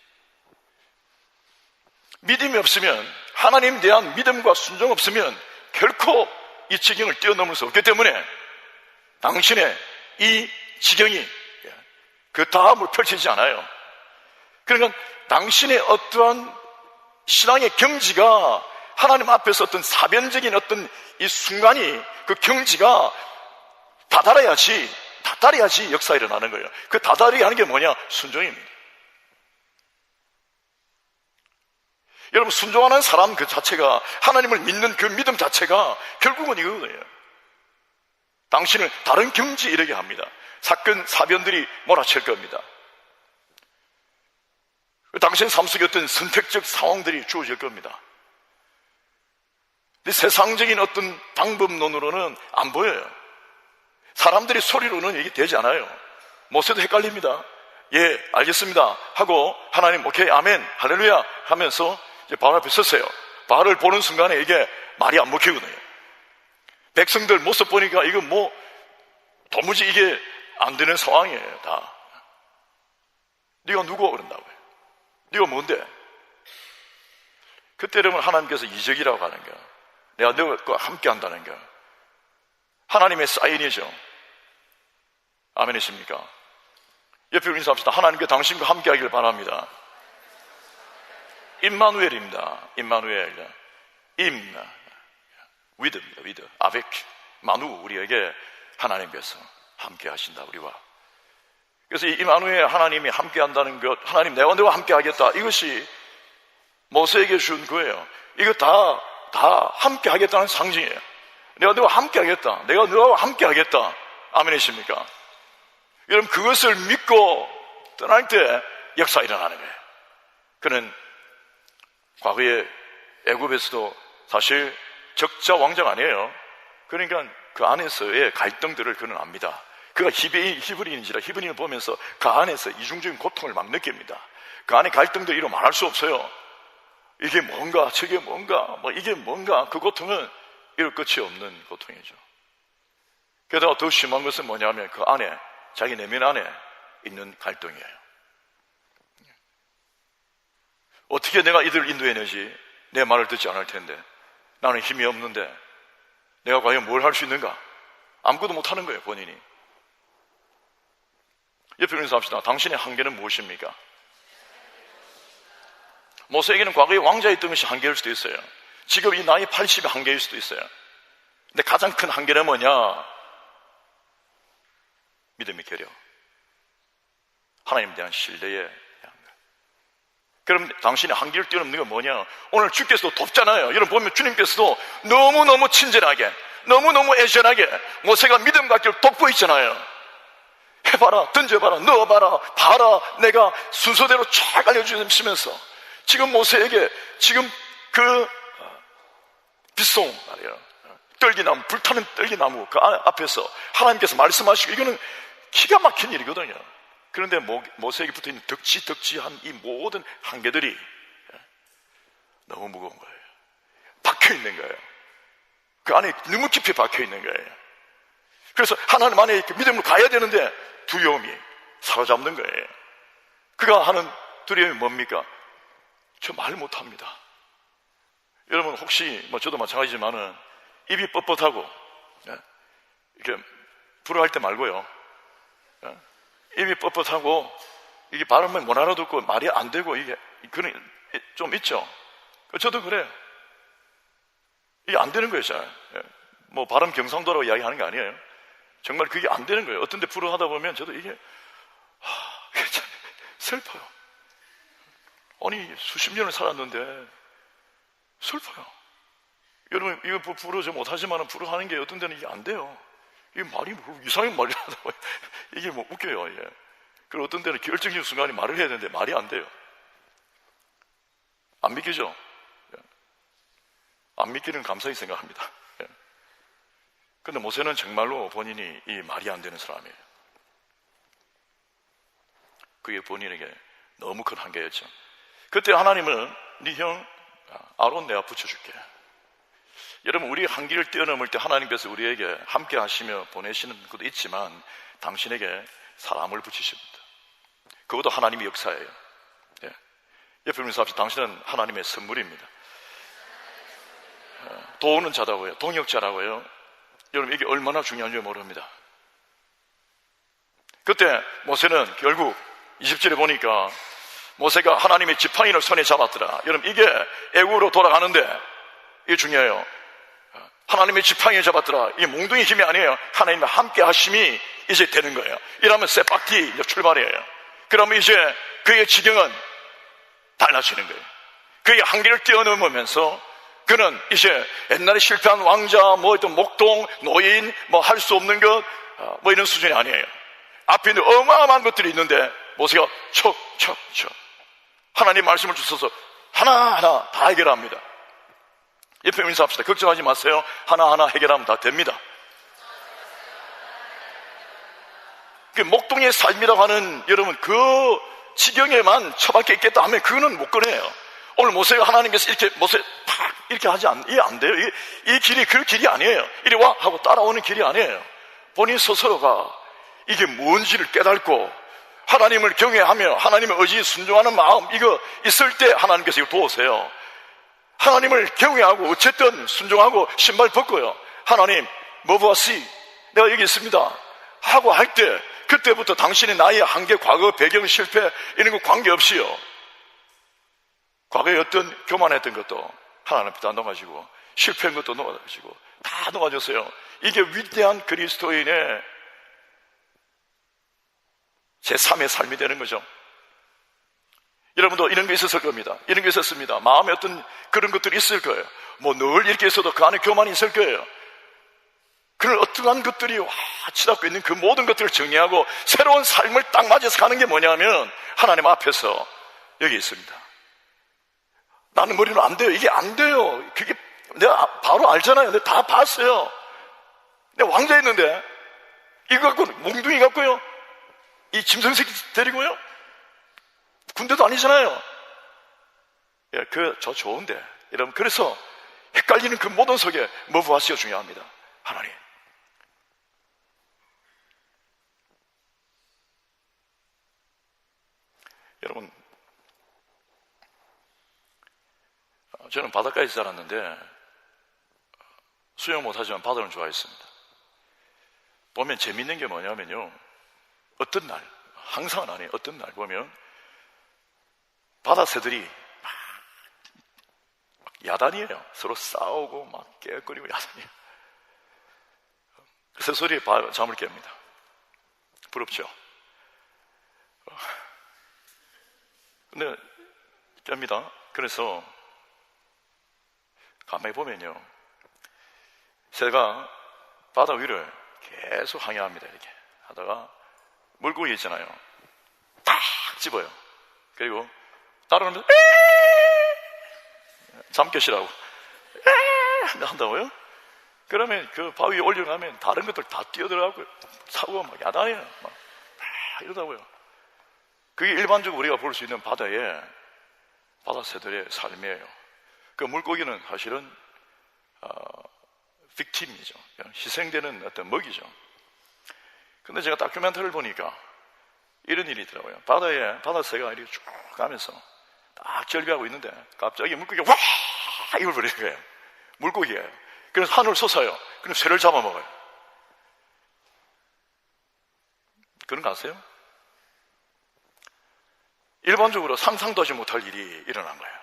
믿음이 없으면, 하나님에 대한 믿음과 순종 없으면 결코 이 지경을 뛰어넘을 수 없기 때문에 당신의 이 지경이 그 다음을 펼치지 않아요. 그러니까 당신의 어떠한 신앙의 경지가 하나님 앞에서 어떤 사변적인 어떤 이 순간이, 그 경지가 다다라야지 역사가 일어나는 거예요. 그 다다르게 하는 게 뭐냐? 순종입니다. 여러분, 순종하는 사람 그 자체가, 하나님을 믿는 그 믿음 자체가 결국은 이거예요. 당신을 다른 경지에 이르게 합니다. 사건, 사변들이 몰아칠 겁니다. 당신 삶 속에 어떤 선택적 상황들이 주어질 겁니다. 근데 세상적인 어떤 방법론으로는 안 보여요. 사람들이 소리로는 이게 되지 않아요. 모세도 헷갈립니다. 예, 알겠습니다 하고 하나님 오케이 아멘 할렐루야 하면서 이제 바알 앞에 섰어요. 바알을 보는 순간에 이게 말이 안 먹히거든요. 백성들 모습 보니까 이거 뭐 도무지 이게 안 되는 상황이에요. 다. 네가 누구 그런다고요? 네가 뭔데? 그때 여러분, 하나님께서 이적이라고 하는 거, 내가 너와 함께 한다는 거, 하나님의 사인이죠. 아멘이십니까? 옆에 인사합시다. 하나님께 당신과 함께 하길 바랍니다. 임마누엘입니다. 임마누엘. with, avec, 마누, 우리에게 하나님께서 함께 하신다, 우리와. 그래서 이 임마누엘, 하나님이 함께 한다는 것, 하나님 내가 너와 함께 하겠다, 이것이 모세에게 준 거예요. 이거 다 함께 하겠다는 상징이에요. 내가 너와 함께 하겠다, 내가 너와 함께 하겠다. 아멘이십니까? 여러분, 그것을 믿고 떠날 때 역사 일어나는 거예요. 그는 과거에 애굽에서도 사실 적자 왕자가 아니에요. 그러니까 그 안에서의 갈등들을 그는 압니다. 그가 히브리인이라 히브리인을 보면서 그 안에서 이중적인 고통을 막 느낍니다. 그 안에 갈등들 이루 말할 수 없어요. 이게 뭔가, 저게 뭔가, 뭐 이게 뭔가, 그 고통은 이럴 끝이 없는 고통이죠. 게다가 더 심한 것은 뭐냐면 그 안에, 자기 내면 안에 있는 갈등이에요. 어떻게 내가 이들을 인도해내지? 내 말을 듣지 않을 텐데, 나는 힘이 없는데 내가 과연 뭘 할 수 있는가? 아무것도 못하는 거예요, 본인이. 옆에 인사합시다. 당신의 한계는 무엇입니까? 모세에게는 과거에 왕자였던 것이 한계일 수도 있어요. 지금 이 나이 80의 한계일 수도 있어요. 근데 가장 큰 한계는 뭐냐? 믿음의 결여, 하나님에 대한 신뢰의. 그럼 당신의 한계를 뛰어넘는 건 뭐냐? 오늘 주께서도 돕잖아요. 여러분 보면 주님께서도 너무너무 친절하게, 너무너무 애절하게 모세가 믿음 갖기를 돕고 있잖아요. 해봐라, 던져봐라, 넣어봐라, 봐라, 내가 순서대로 쫙 알려주시면서 지금 모세에게 지금 그 빗송 말이에요, 떨기나무, 불타는 떨기나무 그 앞에서 하나님께서 말씀하시고, 이거는 기가 막힌 일이거든요. 그런데 모세에게 붙어있는 덕지덕지한 이 모든 한계들이 너무 무거운 거예요. 박혀있는 거예요. 그 안에 너무 깊이 박혀있는 거예요. 그래서 하나님 안에 이렇게 믿음으로 가야 되는데 두려움이 사로잡는 거예요. 그가 하는 두려움이 뭡니까? 저 말 못합니다. 여러분 혹시 저도 마찬가지지만은 입이 뻣뻣하고 이렇게 불어할 때 말고요, 입이 뻣뻣하고 이게 발음을 못 알아듣고 말이 안 되고 이게 그런 좀 있죠. 저도 그래요. 이게 안 되는 거예요, 잘. 뭐 발음 경상도라고 이야기하는 게 아니에요. 정말 그게 안 되는 거예요. 어떤 데 불어하다 보면 저도 이게 참 슬퍼요. 아니 수십 년을 살았는데 슬퍼요. 여러분 이거 불어 저 못하지만 불어하는 게 어떤 데는 이게 안 돼요. 이게 말이 이상한 말이 하다가 이게 웃겨요. 예. 그리고 어떤 데는 결정적인 순간에 말을 해야 되는데 말이 안 돼요. 안 믿기죠? 예. 안 믿기는 감사히 생각합니다. 그런데 모세는 정말로 본인이 이 말이 안 되는 사람이에요. 그게 본인에게 너무 큰 한계였죠. 그때 하나님은 네 형 아론 내가 붙여줄게. 여러분 우리 한계를 뛰어넘을 때 하나님께서 우리에게 함께 하시며 보내시는 것도 있지만 당신에게 사람을 붙이십니다. 그것도 하나님의 역사예요. 예. 옆에 있는 사람, 당신은 하나님의 선물입니다. 도우는 자라고요, 동역자라고요. 여러분 이게 얼마나 중요한지 모릅니다. 그때 모세는 결국 20절에 보니까 모세가 하나님의 지팡이를 손에 잡았더라. 여러분 이게 애국으로 돌아가는데 이게 중요해요. 하나님의 지팡이를 잡았더라. 이게 몽둥이 힘이 아니에요. 하나님의 함께 하심이 이제 되는 거예요. 이러면 쇠바퀴 이제 출발이에요. 그러면 이제 그의 지경은 달라지는 거예요. 그의 한계를 뛰어넘으면서 그는 이제 옛날에 실패한 왕자, 어떤 목동, 노인, 할 수 없는 것, 이런 수준이 아니에요. 앞에 있는 어마어마한 것들이 있는데 모세가 척 하나님 말씀을 주셔서 하나하나 다 해결합니다. 옆에 인사합시다. 걱정하지 마세요. 하나하나 해결하면 다 됩니다. 그 목동의 삶이라고 하는, 여러분 그 지경에만 처박혀 있겠다 하면 그거는 못 꺼내요. 오늘 모세가 하나님께서 이렇게 모세 팍 이렇게 하지 이게 안 돼요. 이 길이 그 길이 아니에요. 이리 와 하고 따라오는 길이 아니에요. 본인 스스로가 이게 뭔지를 깨닫고 하나님을 경외하며 하나님의 의지에 순종하는 마음, 이거 있을 때 하나님께서 이거 도우세요. 하나님을 경외하고 어쨌든 순종하고 신발 벗고요. 하나님, 뭐부하시 내가 여기 있습니다 하고 할 때, 그때부터 당신이 나의 한계, 과거, 배경, 실패 이런 거 관계없이요, 과거에 어떤 교만했던 것도 하나님 앞에 다 녹아지고, 실패한 것도 녹아지고 다 녹아졌어요. 이게 위대한 그리스도인의 제3의 삶이 되는 거죠. 여러분도 이런 게 있었을 겁니다. 이런 게 있었습니다. 마음에 어떤 그런 것들이 있을 거예요. 뭐 늘 이렇게 있어도 그 안에 교만이 있을 거예요. 그런 어떠한 것들이 치닫고 있는 그 모든 것들을 정리하고 새로운 삶을 딱 맞아서 가는 게 뭐냐면, 하나님 앞에서 여기 있습니다. 나는 머리는 안 돼요. 이게 안 돼요. 그게 내가 바로 알잖아요. 내가 다 봤어요. 내가 왕자였는데 이거 갖고, 몽둥이 갖고요, 이 짐승새끼 데리고요, 군대도 아니잖아요. 예, 저 좋은데. 여러분, 그래서 헷갈리는 그 모든 속에 머부하시가 중요합니다. 하나님. 여러분, 저는 바닷가에서 자랐는데 수영 못하지만 바다를 좋아했습니다. 보면 재밌는 게 뭐냐면요, 어떤 날, 항상은 아니에요, 어떤 날 보면 바다새들이 막 야단이에요. 서로 싸우고 막 깨거리고 야단이에요. 그 새소리에 잠을 깹니다. 부럽죠? 근데 깹니다. 그래서 가만히 보면요, 새가 바다 위를 계속 항해합니다. 이렇게 하다가 물고기 있잖아요, 딱 집어요. 그리고 따라오면서 잠결이라고 한다고요? 그러면 그 바위에 올려가면 다른 것들 다 뛰어들어가고 사고가 막 야단해요. 막 이러다고요. 그게 일반적으로 우리가 볼 수 있는 바다의 바다새들의 삶이에요. 그 물고기는 사실은 빅팀이죠. 희생되는 어떤 먹이죠. 근데 제가 다큐멘터리를 보니까 이런 일이 있더라고요. 바다새가 이렇게 쭉 가면서 딱 절비하고 있는데 갑자기 물고기가 와! 이걸 버리는 거예요. 물고기예요. 그래서 하늘을 솟아요. 그럼 새를 잡아먹어요. 그런 거 아세요? 일반적으로 상상도 하지 못할 일이 일어난 거예요.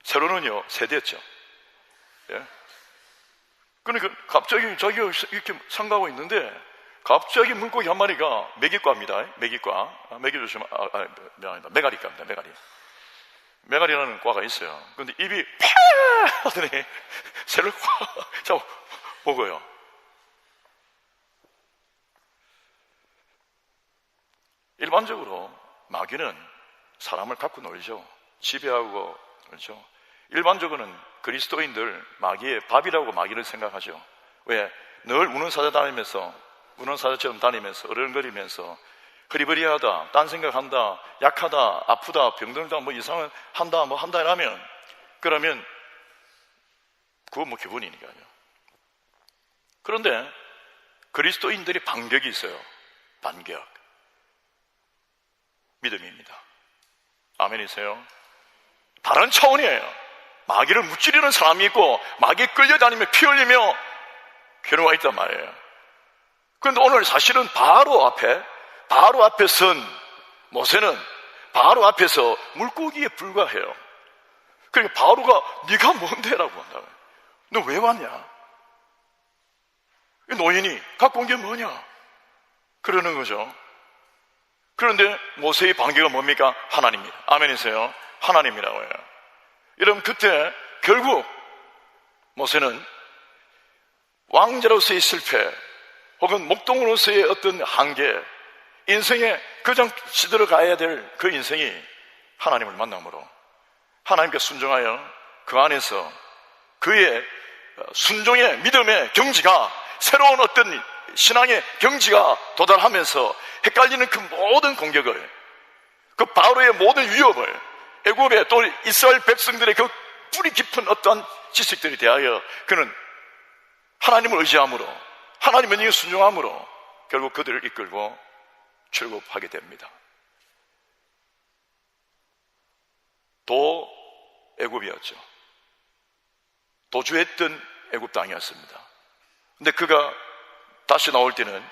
새로는요, 새대였죠. 예? 그러니까 갑자기 자기가 이렇게 상가하고 있는데 갑자기 물고기 한 마리가 메기과입니다. 메기과. 메기 조심, 미안합니다. 메가리과입니다. 메가리. 메가리라는 과가 있어요. 그런데 입이 팍! 하더니 새를 확 잡아 먹어요. 일반적으로 마귀는 사람을 갖고 놀죠. 지배하고 그렇죠. 일반적으로는 그리스도인들 마귀의 밥이라고 마귀를 생각하죠. 왜? 늘 우는 사자처럼 다니면서 어른거리면서 흐리버리하다, 딴 생각한다, 약하다, 아프다, 병들다, 뭐 이상한 한다, 뭐 한다 이러면, 그러면 그건 뭐 기본이니까요. 그런데 그리스도인들이 반격이 있어요. 반격. 믿음입니다. 아멘이세요? 다른 차원이에요. 마귀를 무찌르는 사람이 있고 마귀에 끌려다니며 피 흘리며 괴로워 있단 말이에요. 그런데 오늘 사실은 바로 앞에 선 모세는 바로 앞에서 물고기에 불과해요. 그러니까 바로가 네가 뭔데? 라고 한다고요. 너 왜 왔냐? 노인이 갖고 온 게 뭐냐? 그러는 거죠. 그런데 모세의 반격은 뭡니까? 하나님입니다. 아멘이세요? 하나님이라고 해요. 여러분, 그때 결국 모세는 왕자로서의 실패 혹은 목동으로서의 어떤 한계, 인생에 그냥 시들어 가야 될 그 인생이 하나님을 만남으로 하나님께 순종하여 그 안에서 그의 순종의 믿음의 경지가, 새로운 어떤 신앙의 경지가 도달하면서 헷갈리는 그 모든 공격을, 그 바로의 모든 위협을, 애굽의 또 이스라엘 백성들의 그 뿌리 깊은 어떠한 지식들에 대하여 그는 하나님을 의지함으로, 하나님의 순종함으로 결국 그들을 이끌고 출국하게 됩니다. 도 애굽이었죠. 도주했던 애굽 땅이었습니다. 근데 그가 다시 나올 때는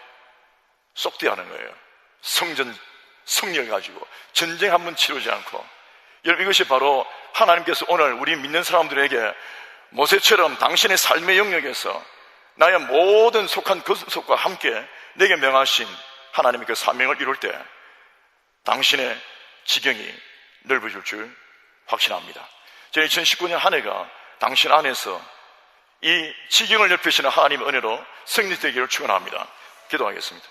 쏙대하는 거예요. 성령을 가지고 전쟁 한 번 치르지 않고. 여러분, 이것이 바로 하나님께서 오늘 우리 믿는 사람들에게 모세처럼 당신의 삶의 영역에서 나의 모든 속한 것과 함께 내게 명하신 하나님의 그 사명을 이룰 때 당신의 지경이 넓어질 줄 확신합니다. 저는 2019년 한 해가 당신 안에서 이 지경을 넓히시는 하나님의 은혜로 승리되기를 축원합니다. 기도하겠습니다.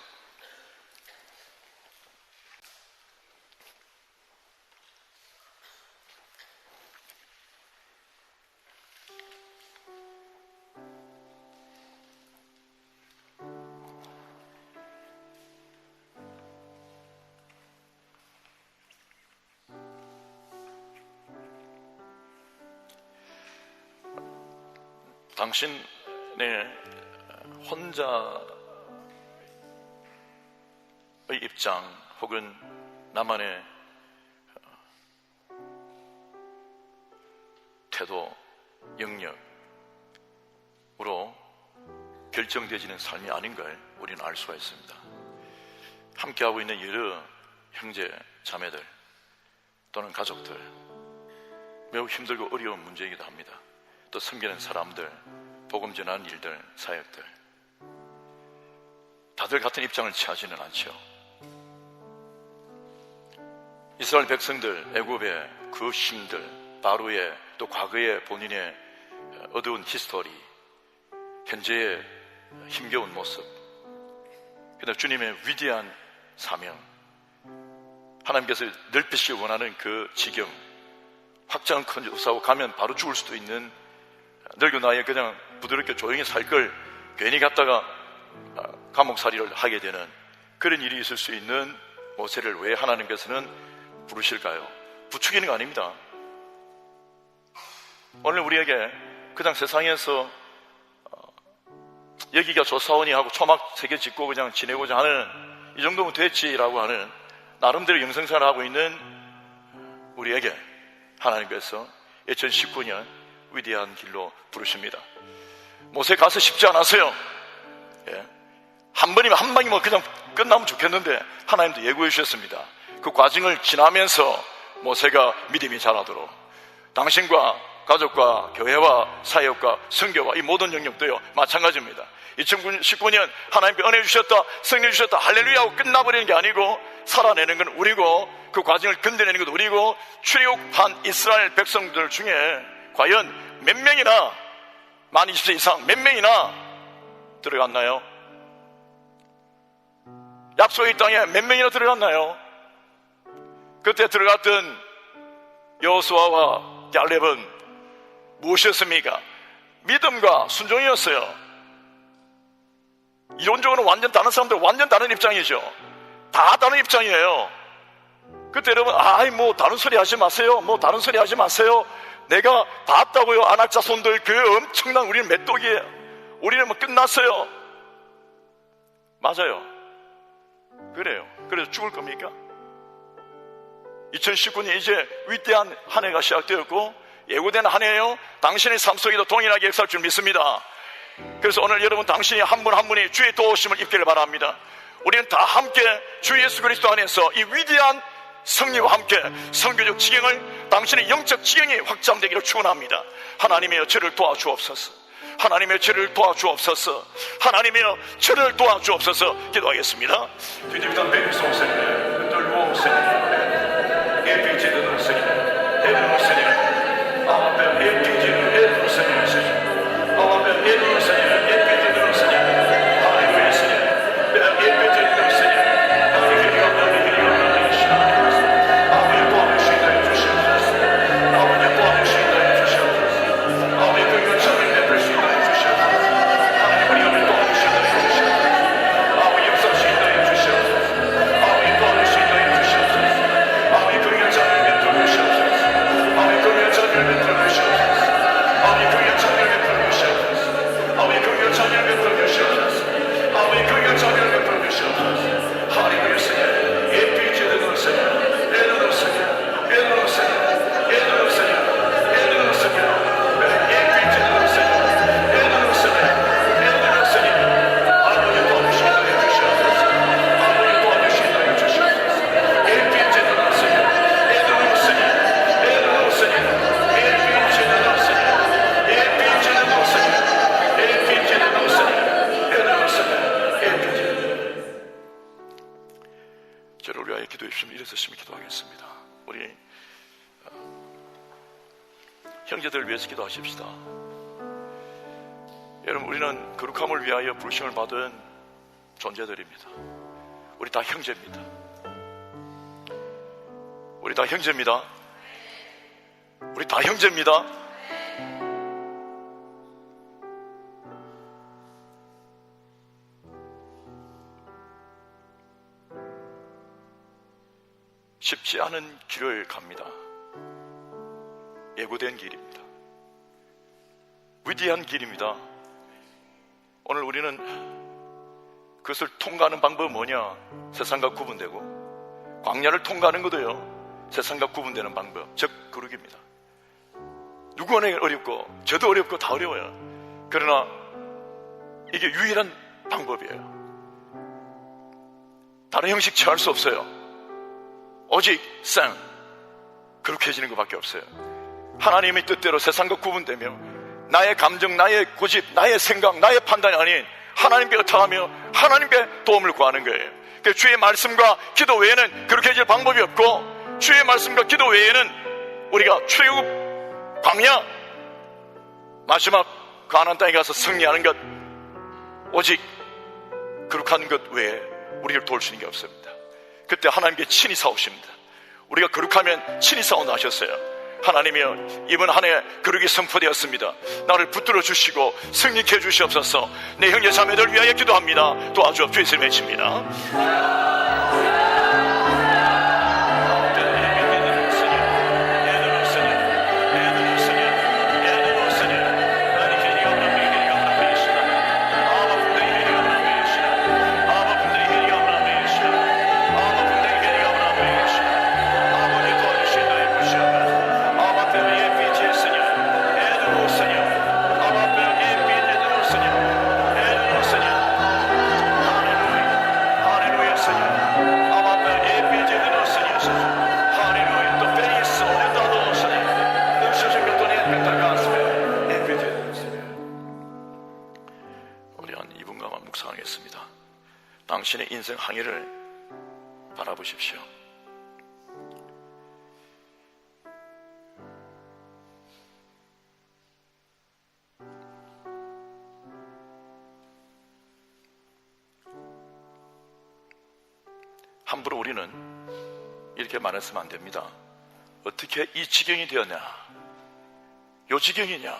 당신의 혼자의 입장 혹은 나만의 태도, 영역으로 결정되지는 삶이 아닌 걸 우리는 알 수가 있습니다. 함께하고 있는 여러 형제, 자매들 또는 가족들, 매우 힘들고 어려운 문제이기도 합니다. 또 섬기는 사람들, 복음 전하는 일들, 사역들, 다들 같은 입장을 취하지는 않죠. 이스라엘 백성들, 애굽의 그 힘들, 바로의 또 과거의 본인의 어두운 히스토리, 현재의 힘겨운 모습, 그다음 주님의 위대한 사명, 하나님께서 넓히시기 원하는 그 지경, 확장을 큰사고 가면 바로 죽을 수도 있는 늙은 나이에 그냥 부드럽게 조용히 살 걸 괜히 갔다가 감옥살이를 하게 되는 그런 일이 있을 수 있는 모세를 왜 하나님께서는 부르실까요? 부추기는 거 아닙니다. 오늘 우리에게 그냥 세상에서 여기가 좋사오니 하고 초막 3개 짓고 그냥 지내고자 하는, 이 정도면 됐지라고 하는 나름대로 영생생활을 하고 있는 우리에게 하나님께서 2019년 위대한 길로 부르십니다. 모세 가서 쉽지 않았어요. 한 번이면 한 방이면 그냥 끝나면 좋겠는데 하나님도 예고해 주셨습니다. 그 과정을 지나면서 모세가 믿음이 자라도록 당신과 가족과 교회와 사역과 선교와 이 모든 영역도요 마찬가지입니다. 2019년 하나님께 은혜 주셨다, 승리 주셨다, 할렐루야 하고 끝나버리는 게 아니고 살아내는 건 우리고 그 과정을 견뎌내는 것도 우리고, 출애굽한 이스라엘 백성들 중에 과연 몇 명이나, 만 20세 이상 몇 명이나 들어갔나요? 약속의 땅에 몇 명이나 들어갔나요? 그때 들어갔던 여호수아와 갈렙은 무엇이었습니까? 믿음과 순종이었어요. 이론적으로는 완전 다른 사람들, 완전 다른 입장이죠. 다 다른 입장이에요. 그때 여러분, 뭐 다른 소리 하지 마세요. 뭐 다른 소리 하지 마세요. 내가 봤다고요. 아낙 자손들 그 엄청난, 우리는 메뚜기예요. 우리는 뭐 끝났어요. 맞아요. 그래요. 그래서 죽을 겁니까? 2019년 이제 위대한 한 해가 시작되었고 예고된 한 해예요. 당신의 삶 속에도 동일하게 역사할 줄 믿습니다. 그래서 오늘 여러분, 당신이 한 분 한 분이 주의 도우심을 입기를 바랍니다. 우리는 다 함께 주 예수 그리스도 안에서 이 위대한 승리와 함께 선교적 지경을, 당신의 영적 지경이 확장되기를 축원합니다. 하나님이여 저를 도와주옵소서. 하나님의 저를 도와주옵소서. 하나님이여 저를 도와주옵소서. 기도하겠습니다. 아버지 저를 위하여 기도해 주시면 일어서시면 기도하겠습니다. 우리 형제들을 위해서 기도하십시다. 여러분, 우리는 거룩함을 위하여 부르심을 받은 존재들입니다. 우리 다 형제입니다. 우리 다 형제입니다. 우리 다 형제입니다. 쉽지 않은 길을 갑니다. 예고된 길입니다. 위대한 길입니다. 오늘 우리는 그것을 통과하는 방법은 뭐냐? 세상과 구분되고, 광야를 통과하는 것도요, 세상과 구분되는 방법, 즉 거룩입니다. 누구나 어렵고 저도 어렵고 다 어려워요. 그러나 이게 유일한 방법이에요. 다른 형식 취할 수 없어요. 오직 거룩해지는 것밖에 없어요. 하나님의 뜻대로 세상과 구분되며 나의 감정, 나의 고집, 나의 생각, 나의 판단이 아닌 하나님께 의탁하며 하나님께 도움을 구하는 거예요. 그러니까 주의 말씀과 기도 외에는 그렇게 해질 방법이 없고, 주의 말씀과 기도 외에는 우리가 출애굽 광야 마지막 가나안 땅에 가서 승리하는 것, 오직 거룩한 것 외에 우리를 도울 수 있는 게 없습니다. 그때 하나님께 친히 싸우십니다. 우리가 거룩하면 친히 싸운다 하셨어요. 하나님이여, 이번 한 해 거룩이 선포되었습니다. 나를 붙들어 주시고 승리케 해 주시옵소서. 내 형제 자매들 위하여 기도합니다. 도와주옵소서. 주의 이름을 외칩니다. 당신의 인생 항해를 바라보십시오. 함부로 우리는 이렇게 말했으면 안 됩니다. 어떻게 이 지경이 되었냐, 요 지경이냐.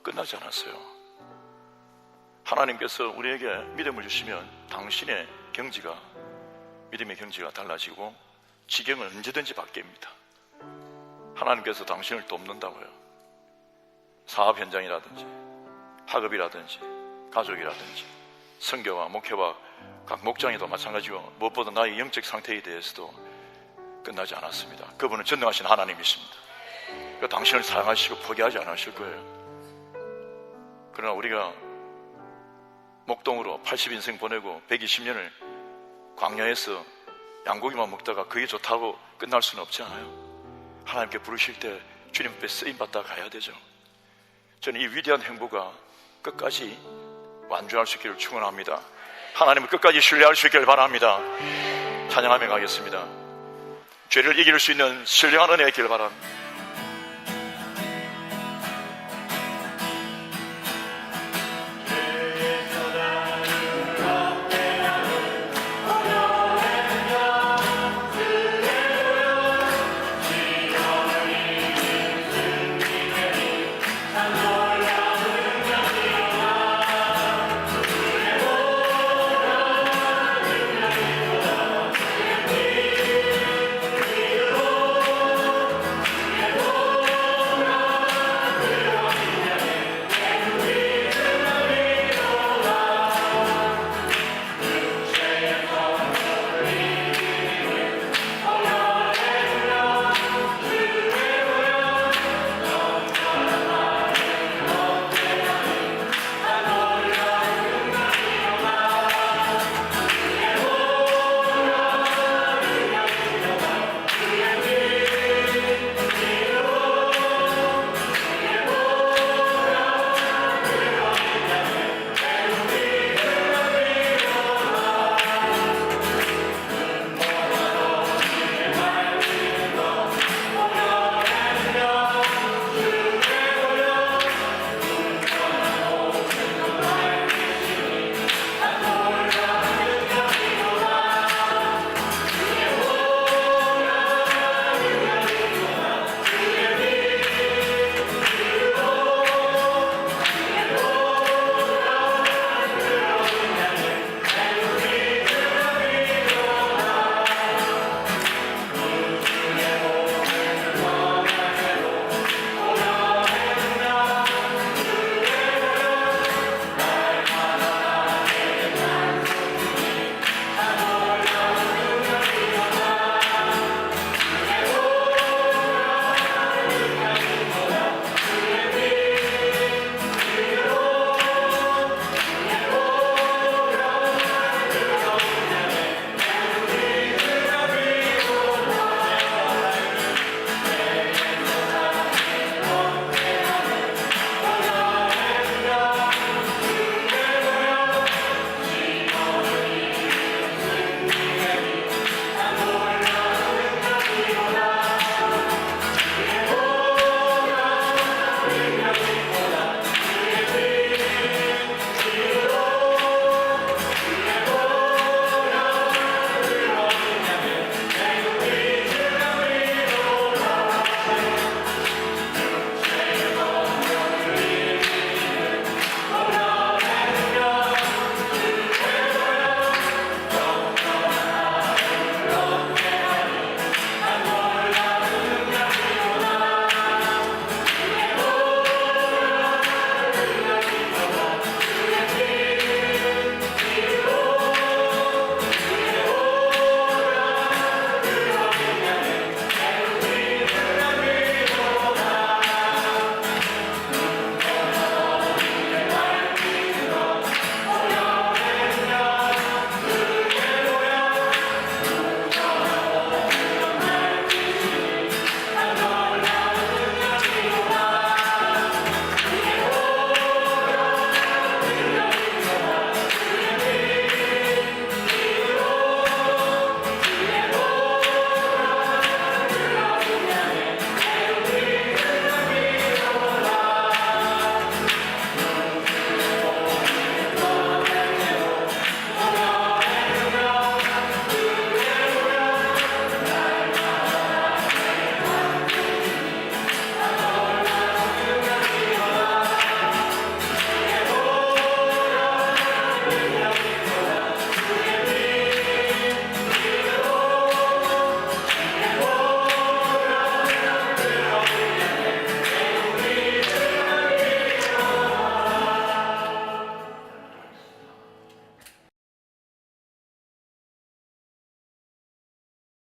끝나지 않았어요. 하나님께서 우리에게 믿음을 주시면 당신의 경지가, 믿음의 경지가 달라지고 지경은 언제든지 바뀝니다. 하나님께서 당신을 돕는다고요. 사업 현장이라든지 학업이라든지 가족이라든지 선교와 목회와 각 목장에도 마찬가지고, 무엇보다 나의 영적 상태에 대해서도 끝나지 않았습니다. 그분은 전능하신 하나님이십니다. 그러니까 당신을 사랑하시고 포기하지 않으실 거예요. 그러나 우리가 목동으로 80인생 보내고 120년을 광야에서 양고기만 먹다가 그게 좋다고 끝날 수는 없지 않아요. 하나님께 부르실 때 주님 앞에 쓰임받다 가야 되죠. 저는 이 위대한 행보가 끝까지 완주할 수 있기를 축원합니다. 하나님을 끝까지 신뢰할 수 있기를 바랍니다. 찬양하며 가겠습니다. 죄를 이길 수 있는 신령한 은혜가 있기를 바랍니다.